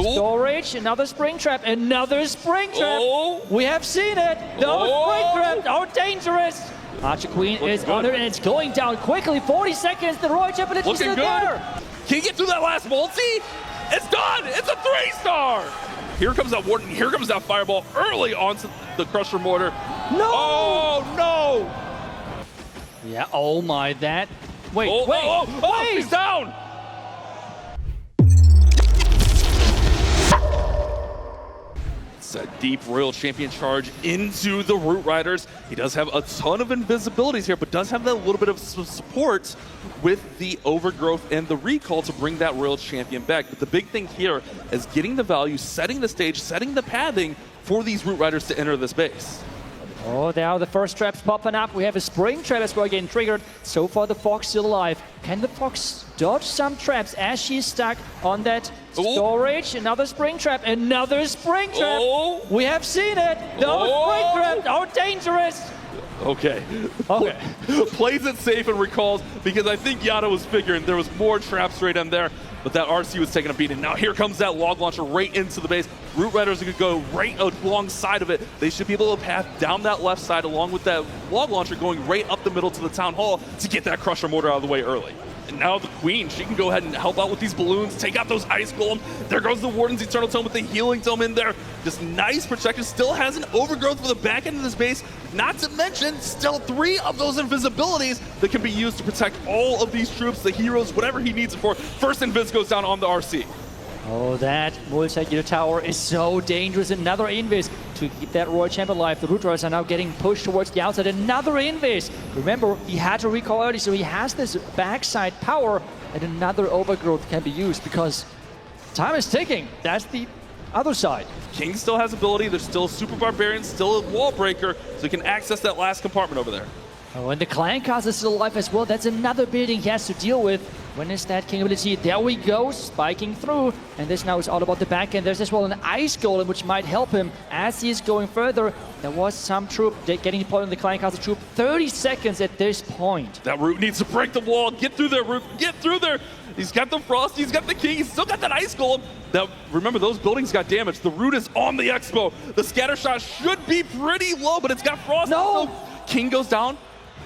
Storage, another spring trap, another spring trap. Oh. We have seen it. No spring trap, how dangerous. Archer Queen is on it and it's going down quickly. 40 seconds, the Royal Champion is still there. Can he get through that last multi? It's done, it's a 3-star. Here comes that Warden, here comes that fireball early onto the Crusher Mortar. No! Oh, no! Yeah, oh my, that. Wait, wait, he's down! It's a deep Royal Champion charge into the Root Riders. He does have a ton of invisibilities here, but does have that little bit of support with the Overgrowth and the Recall to bring that Royal Champion back. But the big thing here is getting the value, setting the stage, setting the pathing for these Root Riders to enter this base. Oh, now the first traps popping up. We have a spring trap as well getting triggered. So far, the Fox still alive. Can the Fox dodge some traps as she's stuck on that storage? Another spring trap, another spring trap. We have seen it. No spring trap, how dangerous. Okay. Plays it safe and recalls because I think Yada was figuring there was more traps right in there, but that RC was taking a beating. Now here comes that log launcher right into the base. Root Riders are going to go right alongside of it. They should be able to path down that left side along with that log launcher going right up the middle to the Town Hall to get that Crusher Mortar out of the way early. And now the Queen, she can go ahead and help out with these balloons, take out those Ice Golem. There goes the Warden's Eternal Tome with the Healing Tome in there. Just nice protection. Still has an Overgrowth for the back end of this base. Not to mention, still 3 of those invisibilities that can be used to protect all of these troops, the heroes, whatever he needs it for. First Invis goes down on the RC. Oh, that multi-unit tower is so dangerous. Another Invis to keep that Royal Champion alive. The Root Riders are now getting pushed towards the outside. Another Invis. Remember, he had to recall early, so he has this backside power, and another Overgrowth can be used because time is ticking. That's the other side. King still has ability. There's still Super Barbarian, still a wall breaker, so he can access that last compartment over there. Oh, and the Clan Castle is still alive as well. That's another building he has to deal with. When is that King ability? There we go, spiking through. And this now is all about the back end. There's as well an Ice Golem, which might help him as he is going further. There was some troop getting deployed on the Clan Castle troop. 30 seconds at this point. That Root needs to break the wall. Get through there, Root. Get through there. He's got the Frost. He's got the King. He's still got that Ice Golem. Now, remember, those buildings got damaged. The Root is on the Expo. The scatter shot should be pretty low, but it's got Frost. No! So King goes down.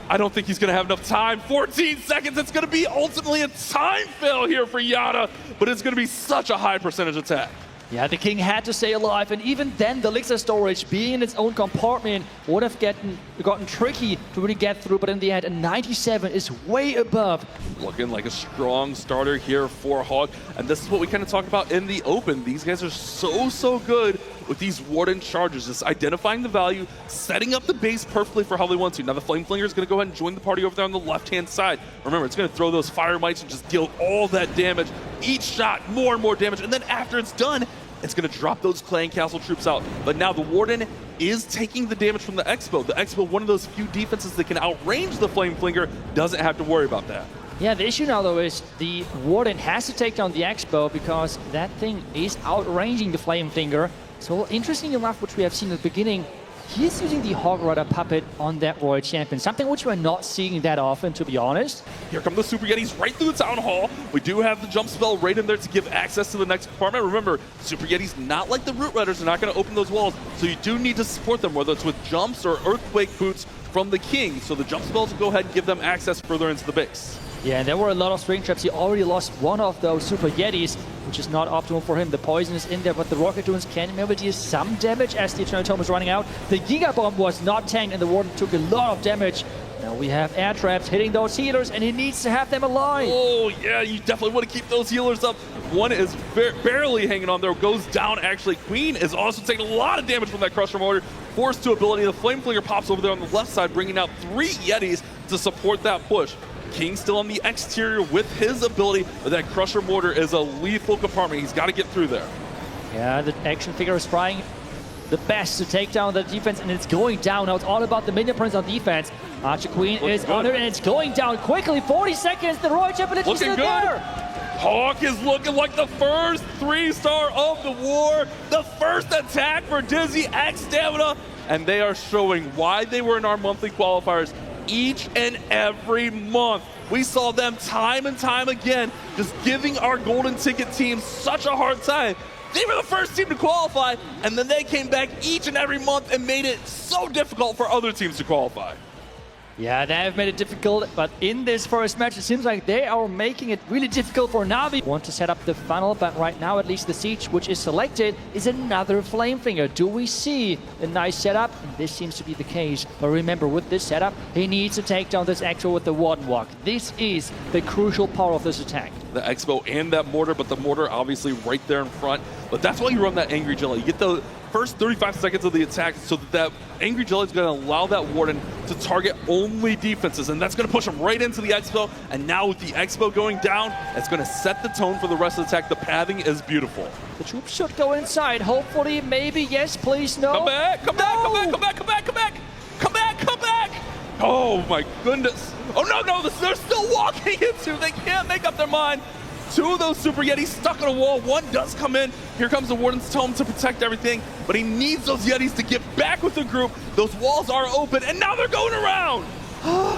I don't think he's going to have enough time. 14 seconds. It's going to be ultimately a time fail here for Yada, but it's going to be such a high percentage attack. Yeah, the King had to stay alive, and even then the Elixir storage, being in its own compartment, would have gotten tricky to really get through, but in the end, a 97 is way above. Looking like a strong starter here for Hog, and this is what we kind of talked about in the open. These guys are so good with these Warden charges, just identifying the value, setting up the base perfectly for how they want to. Now the Flame Flinger is going to go ahead and join the party over there on the left-hand side. Remember, it's going to throw those Fire Mites and just deal all that damage. Each shot, more and more damage, and then after it's done, it's going to drop those Clan Castle troops out. But now the Warden is taking the damage from the Expo. The Expo, one of those few defenses that can outrange the Flame Flinger, doesn't have to worry about that. Yeah, the issue now, though, is the Warden has to take down the Expo because that thing is outranging the Flame Flinger. So interesting enough, which we have seen at the beginning, he's using the Hog Rider puppet on that Royal Champion, something which we're not seeing that often, to be honest. Here come the Super Yetis right through the Town Hall. We do have the jump spell right in there to give access to the next compartment. Remember, Super Yetis, not like the Root Riders, are not going to open those walls, so you do need to support them, whether it's with jumps or Earthquake Boots from the King. So the jump spells will go ahead and give them access further into the base. Yeah, and there were a lot of string traps. He already lost one of those Super Yetis, which is not optimal for him. The poison is in there, but the Rocket Dunes can maybe deal some damage as the Eternal Tome is running out. The Giga Bomb was not tanked, and the Warden took a lot of damage. Now we have air traps hitting those healers, and he needs to have them alive. Oh, yeah, you definitely want to keep those healers up. One is barely hanging on there, goes down actually. Queen is also taking a lot of damage from that Crusher Mortar. Force 2 ability, the Flame Flinger pops over there on the left side, bringing out 3 Yetis to support that push. King still on the exterior with his ability, but that Crusher Mortar is a lethal compartment. He's got to get through there. Yeah, the action figure is trying the best to take down the defense, and it's going down. Now it's all about the minion prince on defense. Archer Queen is on it, and it's going down quickly. 40 seconds, the Royal Champion is still there. Hawk is looking like the first 3-star of the war. The first attack for Dizzy X Stamina, and they are showing why they were in our monthly qualifiers each and every month. We saw them time and time again, just giving our golden ticket team such a hard time. They were the first team to qualify, and then they came back each and every month and made it so difficult for other teams to qualify. Yeah, they have made it difficult, but in this first match, it seems like they are making it really difficult for NAVI. Want to set up the funnel, but right now, at least the siege, which is selected, is another Flamefinger. Do we see a nice setup? And this seems to be the case. But remember, with this setup, he needs to take down this Expo with the Warden Walk. This is the crucial part of this attack. The Expo and that mortar, but the mortar obviously right there in front. But that's why you run that Angry Jelly. You get the first 35 seconds of the attack so that Angry Jelly is going to allow that Warden to target only defenses, and that's going to push him right into the Expo. And now with the Expo going down, it's going to set the tone for the rest of the attack. The pathing is beautiful. The troops should go inside. Hopefully, maybe, yes, please, no. Come back, come back, come back, come back, come back, come back, come back, come back. Oh my goodness. Oh no, they're still walking into. They can't make up their mind. Two of those Super Yetis stuck on a wall. One does come in. Here comes the Warden's Tome to protect everything, but he needs those Yetis to get back with the group. Those walls are open, and now they're going around.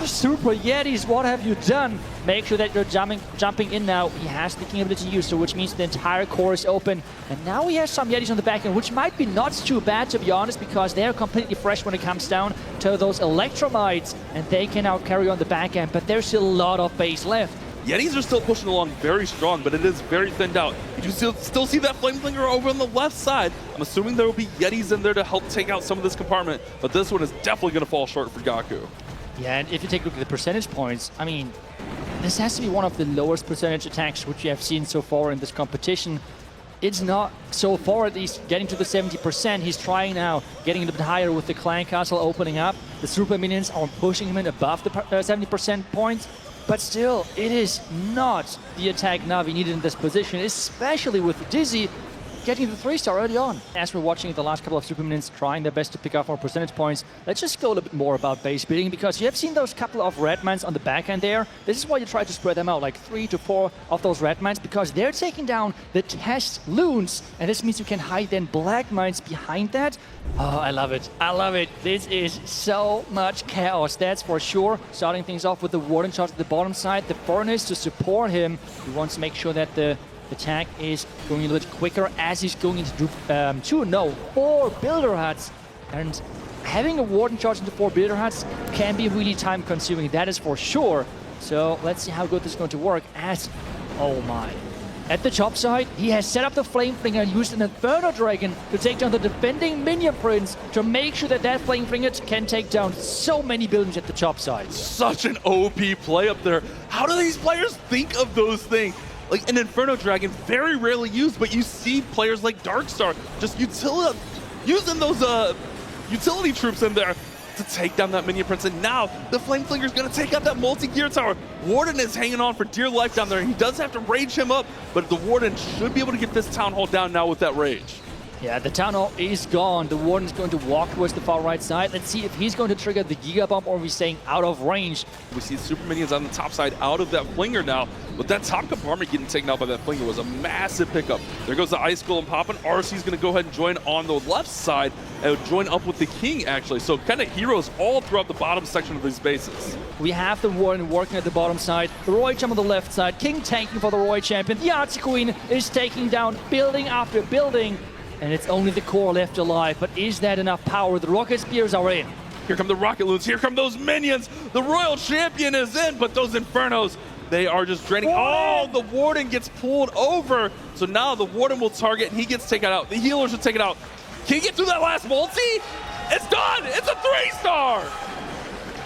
Super Yetis, what have you done? Make sure that you're jumping in now. He has the King ability to use, so which means the entire core is open. And now he has some Yetis on the back end, which might be not too bad, to be honest, because they're completely fresh when it comes down to those Electrolytes, and they can now carry on the back end, but there's still a lot of base left. Yetis are still pushing along very strong, but it is very thinned out. You still see that Flameflinger over on the left side. I'm assuming there will be Yetis in there to help take out some of this compartment, but this one is definitely going to fall short for Gaku. Yeah, and if you take a look at the percentage points, I mean, this has to be one of the lowest percentage attacks which you have seen so far in this competition. It's not so far at least getting to the 70%. He's trying now, getting a little bit higher with the Clan Castle opening up. The Super Minions are pushing him in above the 70% points. But still, it is not the attack Navi needed in this position, especially with Dizzy getting the 3-star early on. As we're watching the last couple of Super Minions trying their best to pick up more percentage points, let's just go a little bit more about base building, because you have seen those couple of Redmans on the back end there. This is why you try to spread them out, like 3 to 4 of those Redmans, because they're taking down the test loons, and this means you can hide then Black Mines behind that. Oh, I love it. I love it. This is so much chaos, that's for sure. Starting things off with the Warden shot at the bottom side, the Furnace to support him. He wants to make sure that the attack is going a little bit quicker as he's going into 4 Builder Huts. And having a Warden charge into 4 Builder Huts can be really time consuming, that is for sure. So let's see how good this is going to work as, oh my. At the top side, he has set up the Flamefinger and used an Inferno Dragon to take down the defending Minion Prince to make sure that that Flamefinger can take down so many buildings at the top side. Such an OP play up there. How do these players think of those things? Like an Inferno Dragon, very rarely used, but you see players like Darkstar just using those utility troops in there to take down that Minion Prince. And now the Flameflinger is going to take out that multi-gear tower. Warden is hanging on for dear life down there. He does have to rage him up, but the Warden should be able to get this Town Hall down now with that rage. Yeah, the Town Hall is gone. The Warden's going to walk towards the far right side. Let's see if he's going to trigger the Giga Bomb or if he's staying out of range. We see Super Minions on the top side out of that Flinger now, but that top compartment getting taken out by that Flinger was a massive pickup. There goes the Ice Golem popping. RC's going to go ahead and join on the left side and join up with the King, actually. So kind of heroes all throughout the bottom section of these bases. We have the Warden working at the bottom side, the Roy Champ on the left side, King tanking for the Roy Champion. The Artsy Queen is taking down building after building. And it's only the core left alive, but is that enough power? The Rocket Spears are in. Here come the Rocket Loons, here come those Minions. The Royal Champion is in, but those Infernos, they are just draining. Oh, the Warden gets pulled over. So now the Warden will target and he gets taken out. The healers will take it out. Can he get through that last multi? It's done, it's a 3-star.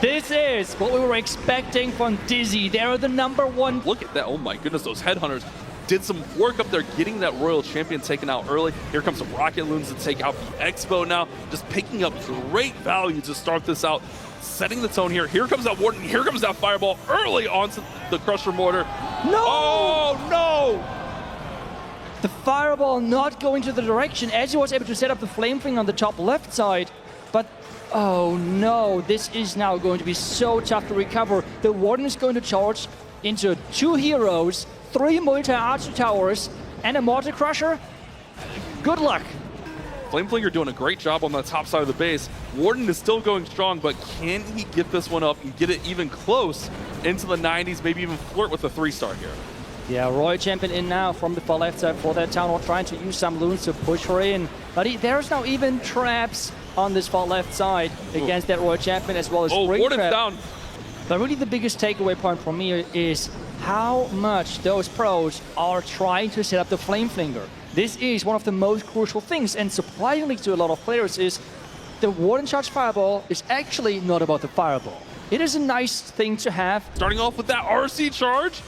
This is what we were expecting from Dizzy. They're the #1. Look at that, oh my goodness, those Headhunters did some work up there getting that Royal Champion taken out early. Here comes some Rocket Loons to take out the Expo now. Just picking up great value to start this out. Setting the tone here. Here comes that Warden. Here comes that Fireball early onto the Crusher Mortar. No! Oh, no! The Fireball not going to the direction as he was able to set up the Flamefinger on the top left side. But, oh no, this is now going to be so tough to recover. The Warden is going to charge into 2 heroes, 3 multi-archer towers, and a mortar crusher. Good luck. Flameflinger doing a great job on the top side of the base. Warden is still going strong, but can he get this one up and get it even close into the 90s, maybe even flirt with a 3-star here? Yeah, Royal Champion in now from the far left side for that Town Hall, trying to use some loons to push her in. But there's now even traps on this far left side against that Royal Champion, as well as Spring Warden's Trap. down. But really the biggest takeaway point for me is how much those pros are trying to set up the Flame Flinger. This is one of the most crucial things, and surprisingly to a lot of players is the Warden Charge Fireball is actually not about the Fireball. It is a nice thing to have. Starting off with that RC charge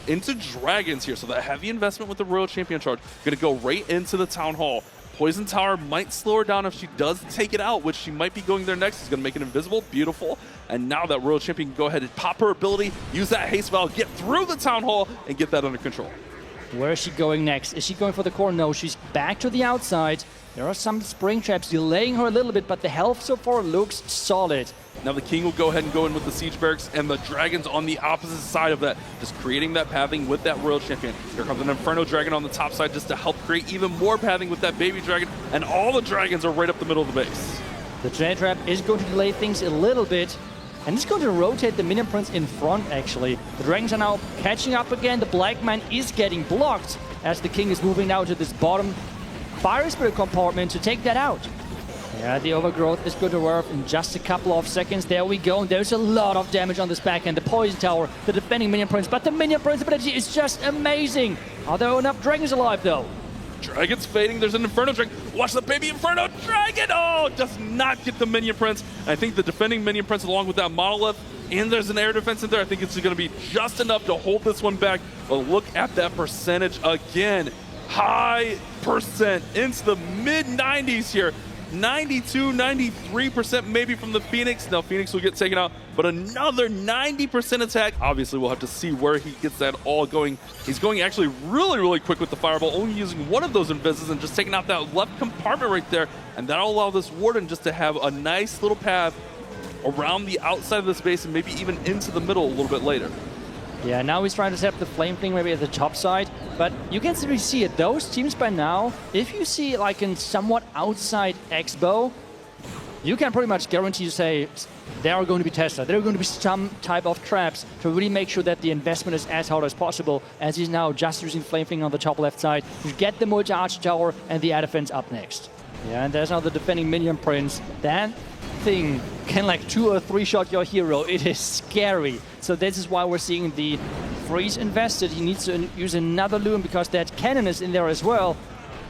into Dragons here. So that heavy investment with the Royal Champion charge. Going to go right into the Town Hall. Poison Tower might slow her down if she does take it out, which she might be going there next. It's going to make it invisible. Beautiful. And now that Royal Champion can go ahead and pop her ability, use that haste valve, get through the Town Hall, and get that under control. Where is she going next? Is she going for the core? No, she's back to the outside. There are some spring traps delaying her a little bit, but the health so far looks solid. Now the King will go ahead and go in with the Siege Barracks, and the Dragons on the opposite side of that, just creating that pathing with that Royal Champion. Here comes an Inferno Dragon on the top side just to help create even more pathing with that Baby Dragon, and all the Dragons are right up the middle of the base. The Dread Trap is going to delay things a little bit, and it's going to rotate the Minion Prince in front, actually. The Dragons are now catching up again. The Black Man is getting blocked as the King is moving now to this bottom Fire Spirit compartment to take that out. Yeah, the Overgrowth is going to work in just a couple of seconds. There we go. And there's a lot of damage on this back end. The Poison Tower, the defending Minion Prince, but the Minion Prince ability is just amazing. Are there enough Dragons alive, though? Dragon's fading. There's an Inferno Dragon. Watch the Baby Inferno Dragon. Oh, does not get the Minion Prince. I think the defending Minion Prince along with that Monolith, and there's an air defense in there. I think it's going to be just enough to hold this one back. But look at that percentage again. High percent into the mid-90s here. 92, 93% maybe from the Phoenix. Now Phoenix will get taken out, but another 90% attack. Obviously, we'll have to see where he gets that all going. He's going actually really, really quick with the Fireball, only using one of those invises and just taking out that left compartment right there. And that'll allow this Warden just to have a nice little path around the outside of the space and maybe even into the middle a little bit later. Yeah, now he's trying to set up the Flame Thing maybe at the top side, but you can really see it. Those teams by now, if you see like in somewhat outside Expo, you can pretty much guarantee to say there are going to be Tesla. There are going to be some type of traps to really make sure that the investment is as hard as possible, as he's now just using Flame Thing on the top left side to get the multi-arch tower and the air defense up next. Yeah, and there's now the defending Minion Prince. That thing can like 2 or 3 shot your hero. It is scary. So this is why we're seeing the freeze invested. He needs to use another loom because that cannon is in there as well.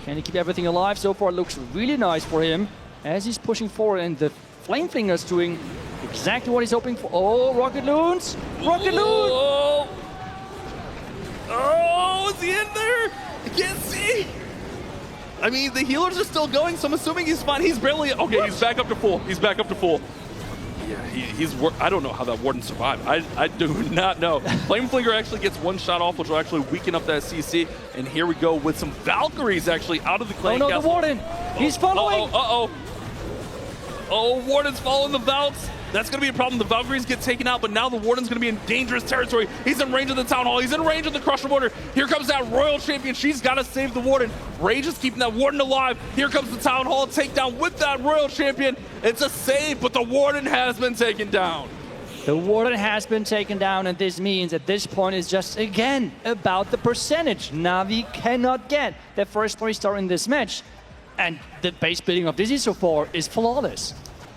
Can he keep everything alive? So far it looks really nice for him as he's pushing forward, and the Flame Finger's doing exactly what he's hoping for. Oh, Rocket Loons! Rocket Loons! Oh, is he in there? I can't see. I mean, the healers are still going, so I'm assuming he's fine. He's barely, okay, he's back up to full. He's back up to full. Yeah, I don't know how that Warden survived. I do not know. Flame Flinger actually gets one shot off, which will actually weaken up that CC. And here we go with some Valkyries actually out of the Clan Oh no, Castle. the Warden! He's following! Oh, Warden's following the Valks. That's going to be a problem. The Valkyries get taken out, but now the Warden's going to be in dangerous territory. He's in range of the Town Hall. He's in range of the Crusher Border. Here comes that Royal Champion. She's got to save the Warden. Rage is keeping that Warden alive. Here comes the Town Hall takedown with that Royal Champion. It's a save, but the Warden has been taken down. The Warden has been taken down, and this means at this point it's just, again, about the percentage. Navi cannot get their first 3-star in this match, and the base building of Dizzy so far is flawless.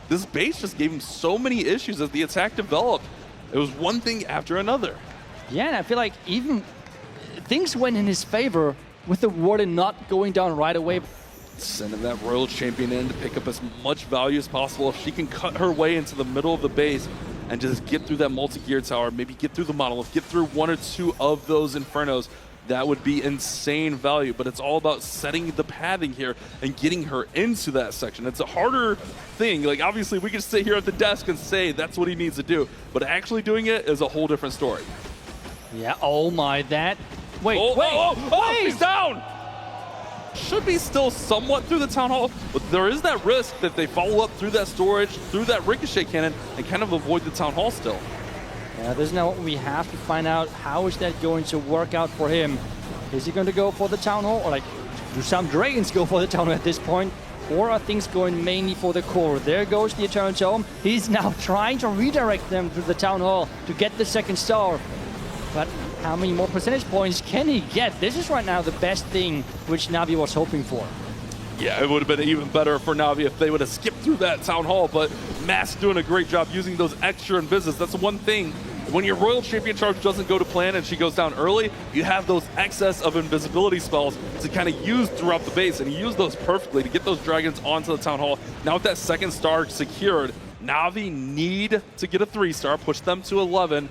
This base just gave him so many issues as the attack developed. It was one thing after another. Yeah, and I feel like even things went in his favor with the Warden not going down right away. Sending that Royal Champion in to pick up as much value as possible. If she can cut her way into the middle of the base and just get through that multi-gear tower, maybe get through the Monolith, get through 1 or 2 of those Infernos, that would be insane value. But it's all about setting the pathing here and getting her into that section. It's a harder thing. Like, obviously, we can sit here at the desk and say that's what he needs to do, but actually doing it is a whole different story. Yeah, oh my, that... Wait, wait! He's down! Should be still somewhat through the Town Hall, but there is that risk that they follow up through that storage, through that Ricochet cannon, and kind of avoid the Town Hall still. Yeah, this is now what we have to find out. How is that going to work out for him? Is he going to go for the Town Hall? Or like, do some Dragons go for the Town Hall at this point? Or are things going mainly for the core? There goes the Eternal Tome. He's now trying to redirect them to the Town Hall to get the 2nd star. But how many more percentage points can he get? This is right now the best thing which NAVI was hoping for. Yeah, it would have been even better for NAVI if they would have skipped through that Town Hall, but Mask doing a great job using those extra invises. That's the one thing. When your Royal Champion charge doesn't go to plan and she goes down early, you have those excess of invisibility spells to kind of use throughout the base, and he used those perfectly to get those dragons onto the Town Hall. Now with that second star secured, NAVI need to get a 3-star, push them to 11.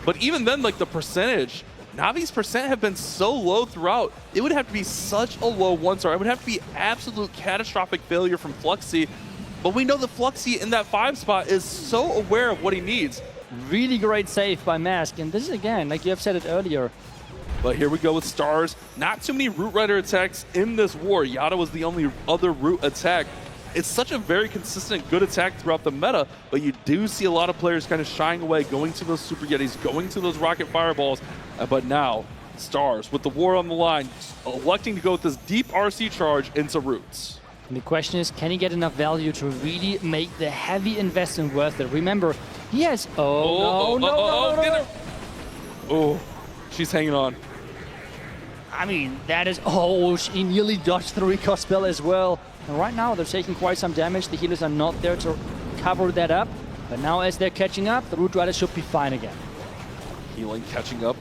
But even then, like the percentage, NAVI's percent have been so low throughout. It would have to be such a low 1-star. It would have to be absolute catastrophic failure from Fluxy. But we know that Fluxy in that 5 spot is so aware of what he needs. Really great save by Mask. And this is, again, like you have said it earlier. But here we go with stars. Not too many Root Rider attacks in this war. Yada was the only other Root attack. It's such a very consistent, good attack throughout the meta, but you do see a lot of players kind of shying away, going to those Super Yetis, going to those Rocket Fireballs. But now, Stars, with the war on the line, electing to go with this deep RC charge into Roots. And the question is, can he get enough value to really make the heavy investment worth it? Remember, he has... no. Oh, she's hanging on. I mean, that is... Oh, she nearly dodged the recall spell as well. And right now, they're taking quite some damage. The healers are not there to cover that up. But now, as they're catching up, the Root Riders should be fine again. Healing, catching up,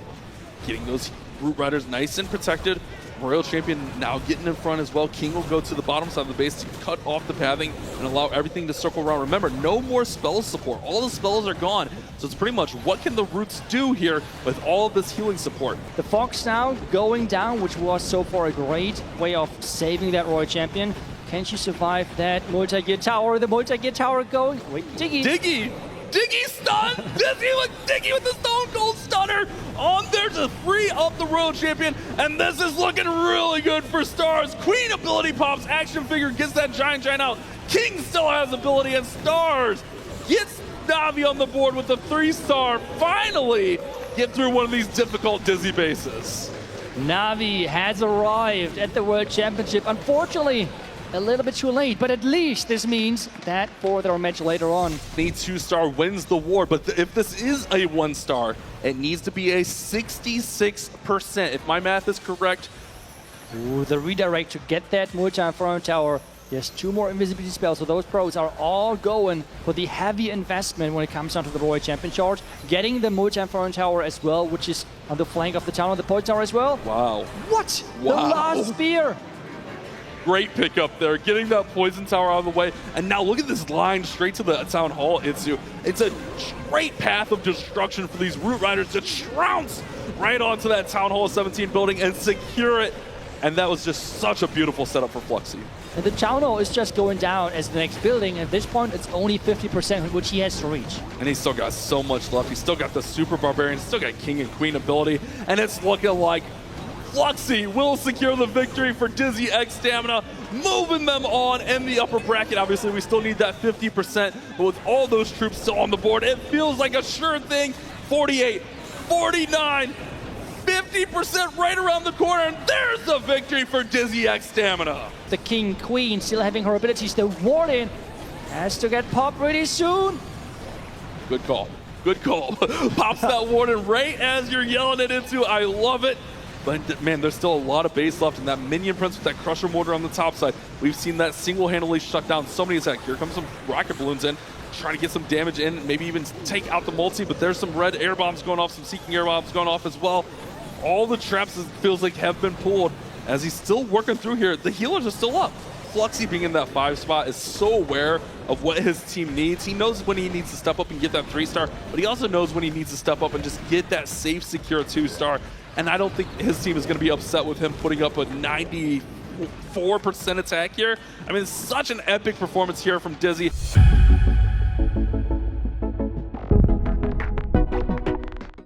getting those Root Riders nice and protected. Royal Champion now getting in front as well. King will go to the bottom side of the base to cut off the pathing and allow everything to circle around. Remember, no more spell support. All the spells are gone. So it's pretty much what can the Roots do here with all of this healing support. The Fox now going down, which was so far a great way of saving that Royal Champion. Can she survive that multi-gear tower? The multi-gear tower going. Wait, Diggy. Diggy stun! Diggy with the Stone Cold Stunner on there to free up the Royal Champion, and this is looking really good for Stars. Queen ability pops, action figure gets that giant out. King still has ability, and Stars gets NAVI on the board with the 3-star. Finally get through one of these difficult Dizzy bases. NAVI has arrived at the World Championship. Unfortunately, a little bit too late, but at least this means that for their match later on. The 2-star wins the war, but if this is a 1-star, it needs to be a 66%, if my math is correct. Ooh, the redirect to get that multi-inferno tower. There's 2 more invisibility spells, so those pros are all going for the heavy investment when it comes down to the Royal Champion charge. Getting the multi-inferno tower as well, which is on the flank of the town, on the poison tower as well. Wow. What? Wow. The last spear. Great pickup there, getting that poison tower out of the way. And now look at this line straight to the Town Hall, Itsu. It's a straight path of destruction for these Root Riders to trounce right onto that Town Hall 17 building and secure it. And that was just such a beautiful setup for Fluxy. And the Town Hall is just going down as the next building. At this point, it's only 50%, which he has to reach. And he's still got so much left. He's still got the Super Barbarian, still got King and Queen ability. And it's looking like Fluxy will secure the victory for Dizzy X Stamina, moving them on in the upper bracket. Obviously, we still need that 50%, but with all those troops still on the board, it feels like a sure thing. 48, 49, 50% right around the corner, and there's the victory for Dizzy X Stamina. The King Queen still having her abilities. The Warden has to get popped really soon. Good call. Good call. Pops that Warden right as you're yelling it into. I love it. But man, there's still a lot of base left, and that Minion Prince with that Crusher Mortar on the top side. We've seen that single-handedly shut down so many attacks. Here comes some rocket balloons in, trying to get some damage in, maybe even take out the multi, but there's some red air bombs going off, some Seeking air bombs going off as well. All the traps, it feels like, have been pulled as he's still working through here. The healers are still up. Fluxy being in that 5 spot is so aware of what his team needs. He knows when he needs to step up and get that 3-star, but he also knows when he needs to step up and just get that safe, secure 2-star. And I don't think his team is going to be upset with him putting up a 94% attack here. I mean, it's such an epic performance here from Dizzy.